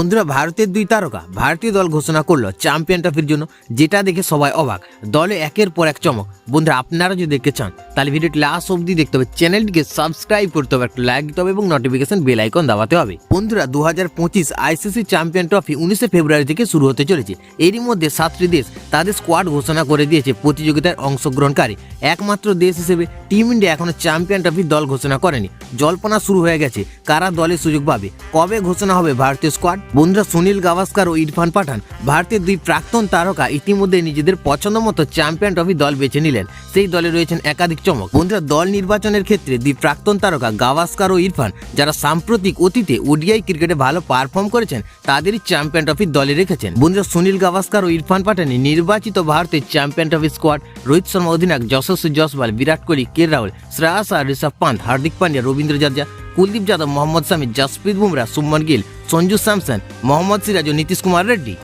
বন্ধুরা, ভারতের দুই তারকা ভারতীয় দল ঘোষণা করলো চ্যাম্পিয়ন ট্রফির জন্য, যেটা দেখে সবাই অবাক। দলে একের পর এক চমক। বন্ধুরা, আপনারা যদি দেখতে চান তাহলে ভিডিওটি লাস্ট অবধি দেখতে হবে, চ্যানেলটিকে সাবস্ক্রাইব করতে হবে, একটা লাইক দিতে হবে এবং নোটিফিকেশন বেল আইকন দাবাতে হবে। বন্ধুরা, 2025 আইসিসি চ্যাম্পিয়ন ট্রফি 19 ফেব্রুয়ারি থেকে শুরু হতে চলেছে। এরই মধ্যে 7টি দেশ তাদের স্কোয়াড ঘোষণা করে দিয়েছে প্রতিযোগিতায় অংশগ্রহণকারী। একমাত্র দেশ হিসেবে টিম ইন্ডিয়া এখনো চ্যাম্পিয়ন ট্রফির দল ঘোষণা করেনি। জল্পনা শুরু হয়ে গেছে কারা দলে সুযোগ পাবে, কবে ঘোষণা হবে ভারতীয় স্কোয়াড। বন্ধুরা, সুনীল গাভাস্কার ও ইরফান পাঠান, ভারতের দুই প্রাক্তন তারকা ইতিমধ্যে নিজেদের পছন্দ মতো চ্যাম্পিয়ন ট্রফি দল বেছে নিলেন। সেই দলে রয়েছেন একাধিক চমক। বন্ধুরা, দল নির্বাচনের ক্ষেত্রে দুই প্রাক্তন তারকা গাভাস্কার ও ইরফান, যারা সাম্প্রতিক অতীতে ওডিআই ক্রিকেটে ভালো পারফর্ম করেছেন, তাদেরই চ্যাম্পিয়ন ট্রফির দলে রেখেছেন। বন্ধুরা, সুনীল গাভাস্কার ও ইরফান পাঠানি নির্বাচিত ভারতের champion trophy squad. Rohit Sharma অধিনায়ক, যশস্বী জয়সওয়াল, বিরাট কোহলি, কে রাহুল, শ্রেয়াস আয়ার, ঋষভ পান্থ, হার্দিক পান্ডিয়া, রবীন্দ্র জাদেজা, কুলদীপ যাদব, মোহাম্মদ শামি, জসপ্রীত বুমরা, শুভমন গিল, সঞ্জু স্যামসন, মোহাম্মদ সিরাজ ও নীতিশ কুমার রেড্ডি।